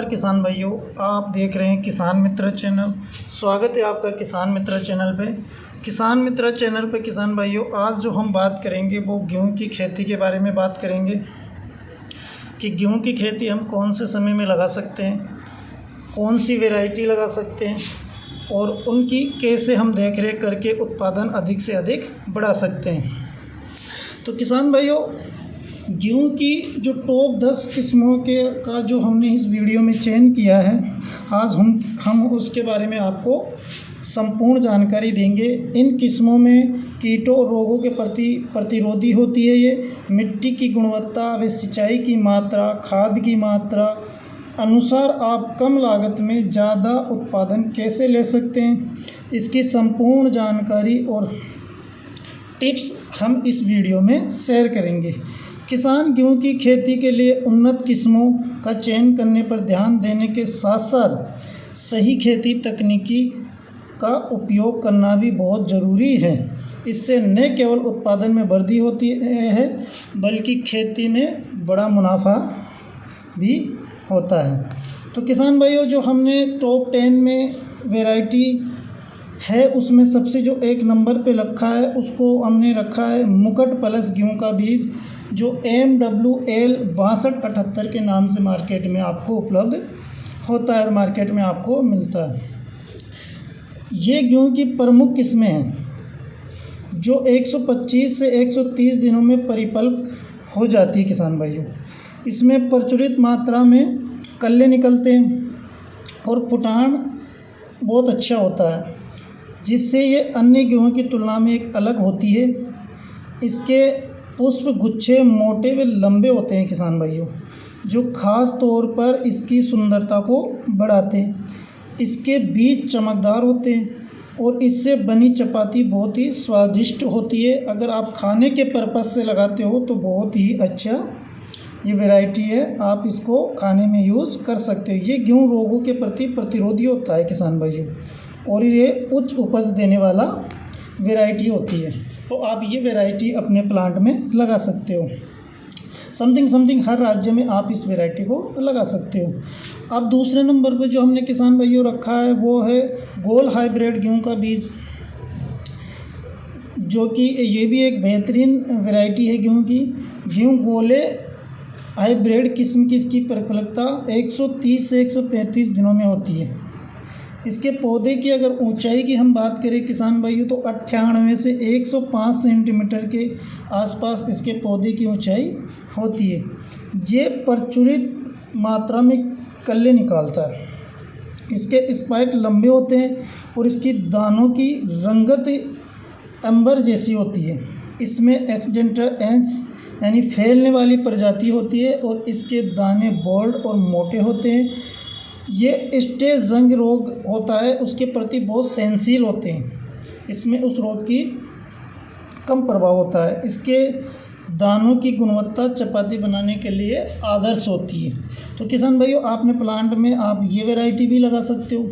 किसान भाइयों, आप देख रहे हैं किसान मित्र चैनल। स्वागत है आपका किसान मित्र चैनल पे। किसान मित्र चैनल पे किसान भाइयों, आज जो हम बात करेंगे वो गेहूं की खेती के बारे में बात करेंगे कि गेहूं की खेती हम कौन से समय में लगा सकते हैं, कौन सी वैरायटी लगा सकते हैं और उनकी कैसे हम देख रेख करके उत्पादन अधिक से अधिक बढ़ा सकते हैं। तो किसान भाइयों, गेहूं की जो टॉप 10 किस्मों के का जो हमने इस वीडियो में चयन किया है, आज हम उसके बारे में आपको संपूर्ण जानकारी देंगे। इन किस्मों में कीटों और रोगों के प्रति प्रतिरोधी होती है। ये मिट्टी की गुणवत्ता व सिंचाई की मात्रा, खाद की मात्रा अनुसार आप कम लागत में ज़्यादा उत्पादन कैसे ले सकते हैं, इसकी संपूर्ण जानकारी और टिप्स हम इस वीडियो में शेयर करेंगे। किसान गेहूं की खेती के लिए उन्नत किस्मों का चयन करने पर ध्यान देने के साथ साथ सही खेती तकनीकी का उपयोग करना भी बहुत ज़रूरी है। इससे न केवल उत्पादन में वृद्धि होती है बल्कि खेती में बड़ा मुनाफा भी होता है। तो किसान भाइयों, जो हमने टॉप 10 में वैरायटी है उसमें सबसे जो एक नंबर पे रखा है उसको हमने रखा है मुकुट प्लस गेहूं का बीज, जो MWL 6278 के नाम से मार्केट में आपको उपलब्ध होता है और मार्केट में आपको मिलता है। ये गेहूं की प्रमुख किस्में हैं जो 125 से 130 दिनों में परिपक्व हो जाती है। किसान भाइयों, इसमें प्रचुरित मात्रा में कल्ले निकलते हैं और फुटान बहुत अच्छा होता है, जिससे ये अन्य गेहूं की तुलना में एक अलग होती है। इसके पुष्प गुच्छे मोटे व लंबे होते हैं किसान भाइयों, जो खास तौर पर इसकी सुंदरता को बढ़ाते हैं। इसके बीज चमकदार होते हैं और इससे बनी चपाती बहुत ही स्वादिष्ट होती है। अगर आप खाने के पर्पज़ से लगाते हो तो बहुत ही अच्छा ये वैरायटी है, आप इसको खाने में यूज़ कर सकते हो। ये गेहूं रोगों के प्रति प्रतिरोधी होता है किसान भाइयों, और ये उच्च उपज देने वाला वैरायटी होती है। तो आप ये वैरायटी अपने प्लांट में लगा सकते हो। समथिंग हर राज्य में आप इस वैरायटी को लगा सकते हो। अब दूसरे नंबर पर जो हमने किसान भाइयों रखा है वो है गोल हाइब्रिड गेहूं का बीज, जो कि ये भी एक बेहतरीन वैरायटी है गेहूं की। गेहूं गोले हाइब्रिड किस्म की इसकी परिपक्वता 130 से 135 दिनों में होती है। इसके पौधे की अगर ऊंचाई की हम बात करें किसान भाइयों, तो 98 से 105 सेंटीमीटर के आसपास इसके पौधे की ऊंचाई होती है। ये प्रचुरित मात्रा में कल्ले निकालता है। इसके स्पाइक लंबे होते हैं और इसकी दानों की रंगत अंबर जैसी होती है। इसमें एक्सीडेंटल एंस यानी फैलने वाली प्रजाति होती है और इसके दाने बोल्ड और मोटे होते हैं। ये स्टेज जंग रोग होता है उसके प्रति बहुत सेंसिटिव होते हैं, इसमें उस रोग की कम प्रभाव होता है। इसके दानों की गुणवत्ता चपाती बनाने के लिए आदर्श होती है। तो किसान भाइयों, आपने प्लांट में आप ये वैरायटी भी लगा सकते हो।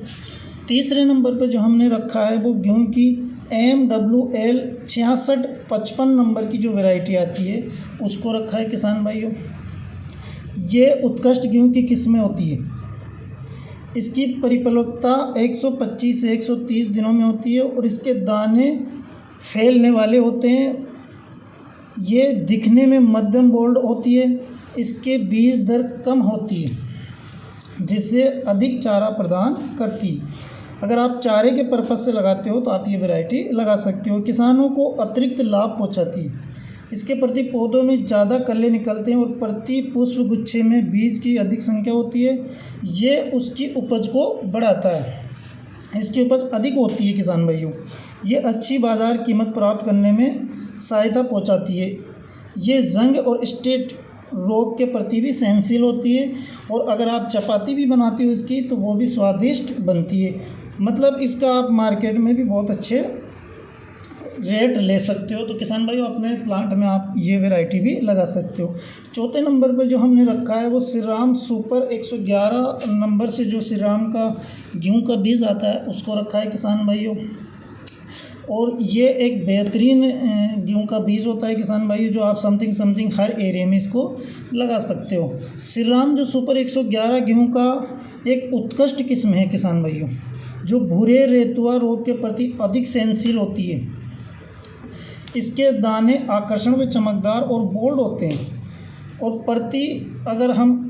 तीसरे नंबर पर जो हमने रखा है वो गेहूं की MWL 6655 नंबर की जो वैरायटी आती है उसको रखा है किसान भाइयों। ये उत्कृष्ट गेहूं की किस्में होती है। इसकी परिपक्वता 125 से 130 दिनों में होती है और इसके दाने फैलने वाले होते हैं। ये दिखने में मध्यम बोल्ड होती है। इसके बीज दर कम होती है, जिससे अधिक चारा प्रदान करती है। अगर आप चारे के पर्पज़ से लगाते हो तो आप ये वैरायटी लगा सकते हो। किसानों को अतिरिक्त लाभ पहुंचाती है। इसके प्रति पौधों में ज़्यादा कल्ले निकलते हैं और प्रति पुष्प गुच्छे में बीज की अधिक संख्या होती है। ये उसकी उपज को बढ़ाता है, इसकी उपज अधिक होती है किसान भाइयों। ये अच्छी बाज़ार कीमत प्राप्त करने में सहायता पहुंचाती है। ये जंग और स्टेट रोग के प्रति भी सहनशील होती है और अगर आप चपाती भी बनाते हो इसकी तो वो भी स्वादिष्ट बनती है। मतलब इसका आप मार्केट में भी बहुत अच्छे रेट ले सकते हो। तो किसान भाइयों, अपने प्लांट में आप ये वैरायटी भी लगा सकते हो। चौथे नंबर पर जो हमने रखा है वो श्रीराम सुपर 111 नंबर से जो श्रीराम का गेहूं का बीज आता है उसको रखा है किसान भाइयों। और ये एक बेहतरीन गेहूं का बीज होता है किसान भाई, जो आप समथिंग हर एरिया में इसको लगा सकते हो। श्रीराम जो सुपर 111 गेहूं का एक उत्कृष्ट किस्म है किसान भाइयों, जो भूरे रेतुआ रोग के प्रति अधिक सहनशील होती है। इसके दाने आकर्षण में चमकदार और बोल्ड होते हैं, और प्रति अगर हम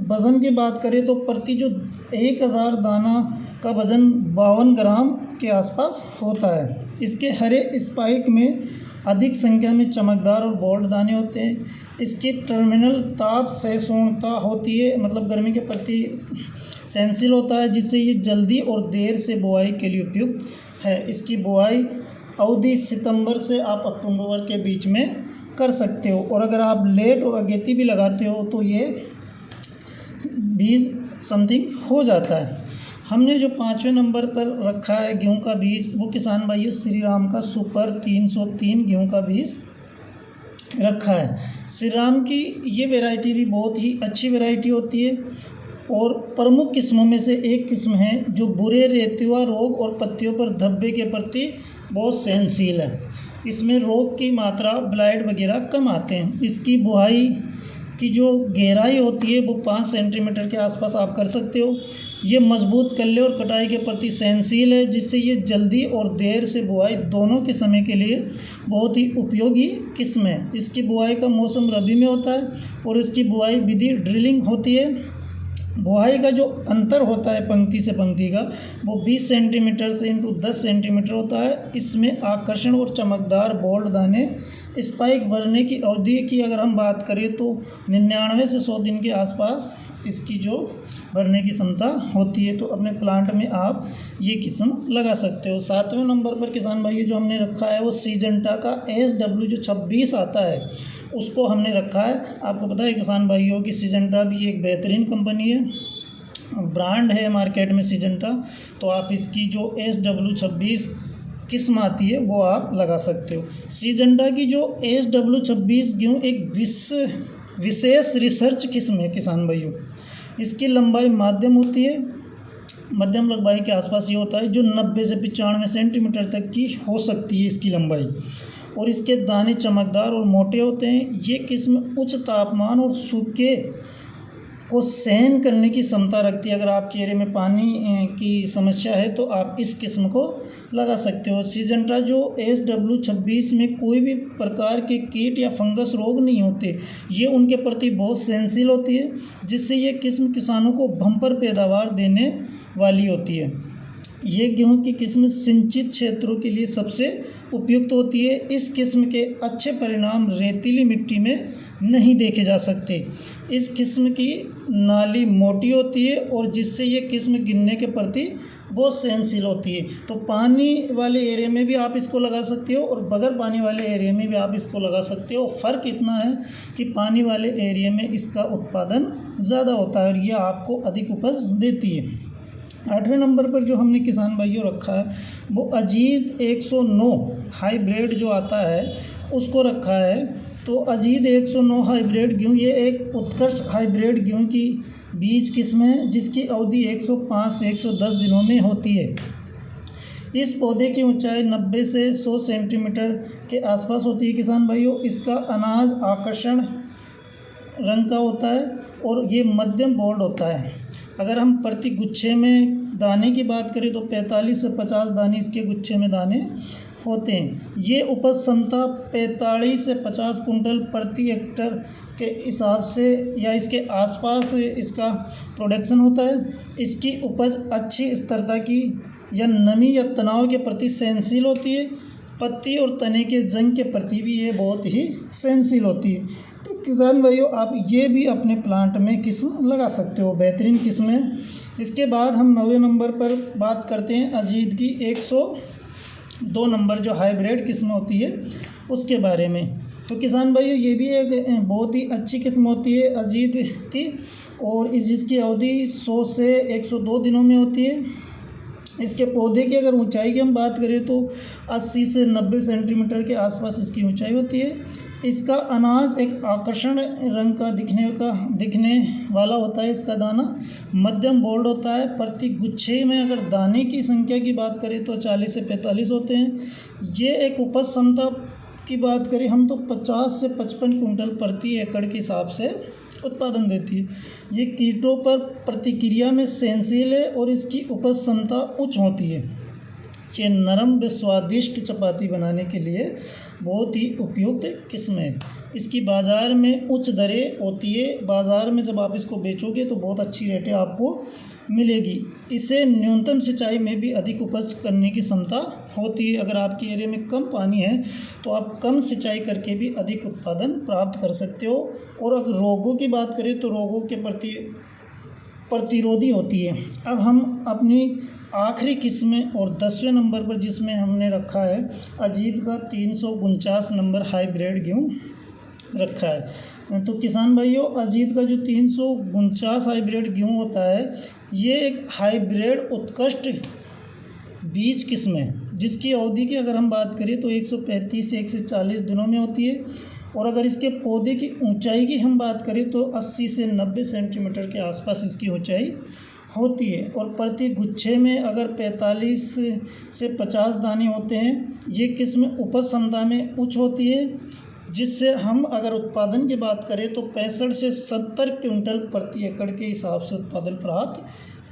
वज़न की बात करें तो प्रति जो 1000 दाना का वज़न 52 ग्राम के आसपास होता है। इसके हरे स्पाइक में अधिक संख्या में चमकदार और बोल्ड दाने होते हैं। इसकी टर्मिनल ताप सहिष्णुता होती है, मतलब गर्मी के प्रति सहनशील होता है, जिससे ये जल्दी और देर से बुआई के लिए उपयुक्त है। इसकी बुआई अवधि सितंबर से आप अक्टूबर के बीच में कर सकते हो, और अगर आप लेट और अगेती भी लगाते हो तो ये बीज समथिंग हो जाता है। हमने जो 5वें नंबर पर रखा है गेहूं का बीज, वो किसान भाइयों श्री राम का सुपर 303 गेहूं का बीज रखा है। श्री राम की ये वैरायटी भी बहुत ही अच्छी वैरायटी होती है, और प्रमुख किस्मों में से एक किस्म है जो बुरे रेतुआ रोग और पत्तियों पर धब्बे के प्रति बहुत सहनशील है। इसमें रोग की मात्रा, ब्लाइट वगैरह कम आते हैं। इसकी बुआई की जो गहराई होती है वो 5 सेंटीमीटर के आसपास आप कर सकते हो। ये मजबूत कल्ले और कटाई के प्रति सहनशील है, जिससे ये जल्दी और देर से बुआई दोनों के समय के लिए बहुत ही उपयोगी किस्म है। इसकी बुआई का मौसम रबी में होता है, और इसकी बुआई विधि ड्रिलिंग होती है। बुआई का जो अंतर होता है पंक्ति से पंक्ति का, वो 20 सेंटीमीटर से इंटू 10 सेंटीमीटर होता है। इसमें आकर्षण और चमकदार बोल्ड दाने, स्पाइक बढ़ने की अवधि की अगर हम बात करें तो 99 से 100 दिन के आसपास इसकी जो बढ़ने की क्षमता होती है। तो अपने प्लांट में आप ये किस्म लगा सकते हो। 7वें नंबर पर किसान भाई जो हमने रखा है वो सीजेंटा का SW जो 26 आता है, उसको हमने रखा है। आपको पता है किसान भाइयों की सीजेंटा भी एक बेहतरीन कंपनी है, ब्रांड है मार्केट में सीजेंटा। तो आप इसकी जो SW 26 किस्म आती है वो आप लगा सकते हो। सीजेंटा की जो SW 26 गेहूँ एक विशेष रिसर्च किस्म है किसान भाइयों। इसकी लंबाई मध्यम होती है, मध्यम लंबाई के आसपास ये होता है, जो 90 से 95 सेंटीमीटर तक की हो सकती है इसकी लंबाई, और इसके दाने चमकदार और मोटे होते हैं। ये किस्म उच्च तापमान और सूखे को सहन करने की क्षमता रखती है। अगर आपके एरिया में पानी की समस्या है तो आप इस किस्म को लगा सकते हो। सीजेंटा जो SW 26 में कोई भी प्रकार के कीट या फंगस रोग नहीं होते, ये उनके प्रति बहुत सहनशील होती है, जिससे ये किस्म किसानों को बम्पर पैदावार देने वाली होती है। ये गेहूं की किस्म सिंचित क्षेत्रों के लिए सबसे उपयुक्त होती है। इस किस्म के अच्छे परिणाम रेतीली मिट्टी में नहीं देखे जा सकते। इस किस्म की नाली मोटी होती है, और जिससे ये किस्म गिरने के प्रति बहुत सहनशील होती है। तो पानी वाले एरिया में भी आप इसको लगा सकते हो, और बगैर पानी वाले एरिया में भी आप इसको लगा सकते हो। फ़र्क इतना है कि पानी वाले एरिया में इसका उत्पादन ज़्यादा होता है, और यह आपको अधिक उपज देती है। 8वें नंबर पर जो हमने किसान भाइयों रखा है वो अजीत 109 हाइब्रिड जो आता है उसको रखा है। तो अजीत 109 हाइब्रिड गेहूँ ये एक उत्कृष्ट हाइब्रिड गेहूँ की बीज किस्म है, जिसकी अवधि 105 से 110 दिनों में होती है। इस पौधे की ऊंचाई 90 से 100 सेंटीमीटर के आसपास होती है किसान भाइयों। इसका अनाज आकर्षण रंग का होता है, और ये मध्यम बोल्ड होता है। अगर हम प्रति गुच्छे में दाने की बात करें तो 45 से 50 दाने इसके गुच्छे में दाने होते हैं। ये उपज क्षमता 45 से 50 कुंटल प्रति हेक्टर के हिसाब से या इसके आसपास इसका प्रोडक्शन होता है। इसकी उपज अच्छी स्थिरता की या नमी या तनाव के प्रति सहनशील होती है। पत्ती और तने के जंग के प्रति भी ये बहुत ही सहनशील होती है। तो किसान भाइयों आप ये भी अपने प्लांट में किस्म लगा सकते हो, बेहतरीन किस्म है। इसके बाद हम 9वें नंबर पर बात करते हैं अजीत की 102 नंबर जो हाइब्रिड किस्म होती है उसके बारे में। तो किसान भाइयों ये भी एक बहुत ही अच्छी किस्म होती है अजीत की, और जिसकी अवधि 100 से 102 दिनों में होती है। इसके पौधे की अगर ऊंचाई की हम बात करें तो 80 से 90 सेंटीमीटर के आसपास इसकी ऊंचाई होती है। इसका अनाज एक आकर्षण रंग का दिखने वाला होता है। इसका दाना मध्यम बोल्ड होता है। प्रति गुच्छे में अगर दाने की संख्या की बात करें तो 40 से 45 होते हैं। ये एक उपज क्षमता की बात करें हम तो 50 से 55 कुंटल प्रति एकड़ के हिसाब से उत्पादन देती है। ये कीटों पर प्रतिक्रिया में सहनशील है और इसकी उपज क्षमता उच्च होती है। ये नरम व स्वादिष्ट चपाती बनाने के लिए बहुत ही उपयुक्त किस्म है। इसकी बाज़ार में उच्च दरें होती है। बाज़ार में जब आप इसको बेचोगे तो बहुत अच्छी रेटें आपको मिलेगी। इसे न्यूनतम सिंचाई में भी अधिक उपज करने की क्षमता होती है। अगर आपके एरिया में कम पानी है तो आप कम सिंचाई करके भी अधिक उत्पादन प्राप्त कर सकते हो। और अगर रोगों की बात करें तो रोगों के प्रति प्रतिरोधी होती है। अब हम अपनी आखिरी किस्म और 10वें नंबर पर जिसमें हमने रखा है अजीत का 349 नंबर हाइब्रिड गेहूँ रखा है। तो किसान भाइयों, अजीत का जो 349 हाइब्रिड गेहूँ होता है ये एक हाइब्रिड उत्कृष्ट बीज किस्म है, जिसकी अवधि की अगर हम बात करें तो 135 से 140 दिनों में होती है। और अगर इसके पौधे की ऊंचाई की हम बात करें तो 80 से 90 सेंटीमीटर के आसपास इसकी ऊंचाई होती है। और प्रति गुच्छे में अगर 45 से 50 दाने होते हैं। ये किस्म उपज क्षमता में उच्च होती है, जिससे हम अगर उत्पादन की बात करें तो 65 से 70 क्विंटल प्रति एकड़ के हिसाब से उत्पादन प्राप्त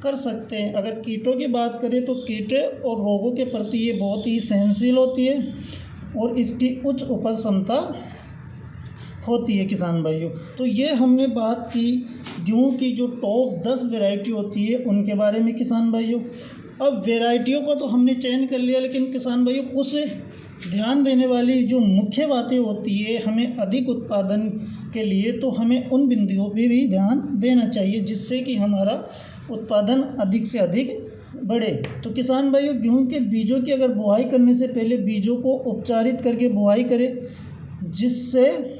कर सकते हैं। अगर कीटों की बात करें तो कीटे और रोगों के प्रति ये बहुत ही सहनशील होती है और इसकी उच्च उपज क्षमता होती है। किसान भाइयों, तो ये हमने बात की गेहूँ की जो टॉप 10 वैरायटी होती है उनके बारे में। किसान भाइयों, अब वैरायटियों का तो हमने चयन कर लिया, लेकिन किसान भाइयों कुछ ध्यान देने वाली जो मुख्य बातें होती है हमें अधिक उत्पादन के लिए, तो हमें उन बिंदुओं पे भी ध्यान देना चाहिए जिससे कि हमारा उत्पादन अधिक से अधिक बढ़े। तो किसान भाइयों, गेहूँ के बीजों की अगर बुआई करने से पहले बीजों को उपचारित करके बुआई करें, जिससे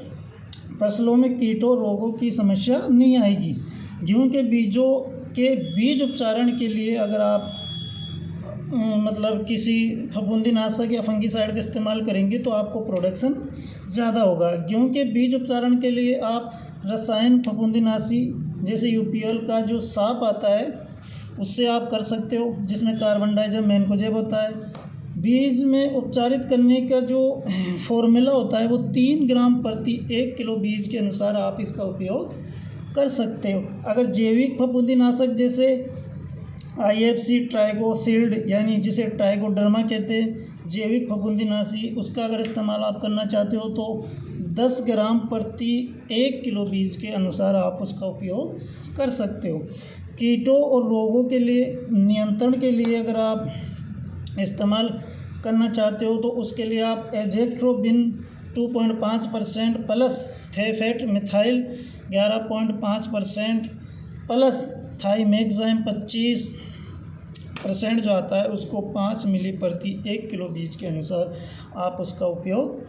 फसलों में कीटों रोगों की समस्या नहीं आएगी। गेहूं के बीजों के बीज उपचारण के लिए अगर आप मतलब किसी फफूंदीनाशक या फंगीसाइड का इस्तेमाल करेंगे तो आपको प्रोडक्शन ज़्यादा होगा। गेहूं के बीज उपचारण के लिए आप रसायन फफूंदीनाशी जैसे यूपीएल का जो साप आता है उससे आप कर सकते हो, जिसमें कार्बन डाइज़म मैनकोजेब होता है। बीज में उपचारित करने का जो फॉर्मूला होता है वो 3 ग्राम प्रति 1 किलो बीज के अनुसार आप इसका उपयोग कर सकते हो। अगर जैविक फफूंदीनाशक जैसे IFC ट्राइगोसिल्ड यानी जिसे ट्राइगोडर्मा कहते हैं, जैविक फफूंदीनाशी, उसका अगर इस्तेमाल आप करना चाहते हो तो 10 ग्राम प्रति 1 किलो बीज के अनुसार आप उसका उपयोग कर सकते हो। कीटों और रोगों के लिए नियंत्रण के लिए अगर आप इस्तेमाल करना चाहते हो तो उसके लिए आप एजेक्ट्रोबिन 2.5% प्लस थेफेट मिथाइल 11.5% प्लस थाइमेक्साइम 25% जो आता है उसको 5 मिली प्रति 1 किलो बीज के अनुसार आप उसका उपयोग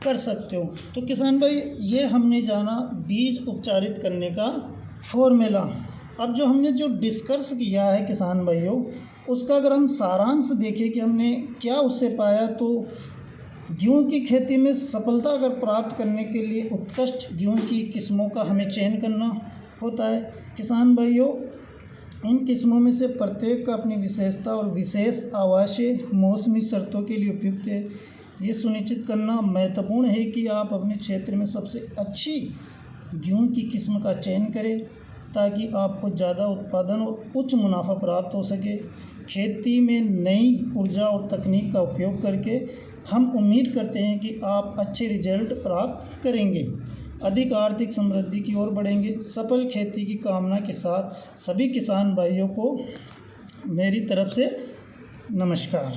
कर सकते हो। तो किसान भाई, ये हमने जाना बीज उपचारित करने का फॉर्मूला। अब जो हमने डिस्कस किया है किसान भाइयों, उसका अगर हम सारांश देखें कि हमने क्या उससे पाया, तो गेहूं की खेती में सफलता अगर प्राप्त करने के लिए उत्कृष्ट गेहूं की किस्मों का हमें चयन करना होता है। किसान भाइयों, इन किस्मों में से प्रत्येक का अपनी विशेषता और विशेष आवासीय मौसमी शर्तों के लिए उपयुक्त है। ये सुनिश्चित करना महत्वपूर्ण है कि आप अपने क्षेत्र में सबसे अच्छी गेहूं की किस्म का चयन करें ताकि आपको ज़्यादा उत्पादन और उच्च मुनाफा प्राप्त हो सके। खेती में नई ऊर्जा और तकनीक का उपयोग करके हम उम्मीद करते हैं कि आप अच्छे रिजल्ट प्राप्त करेंगे, अधिक आर्थिक समृद्धि की ओर बढ़ेंगे। सफल खेती की कामना के साथ सभी किसान भाइयों को मेरी तरफ से नमस्कार।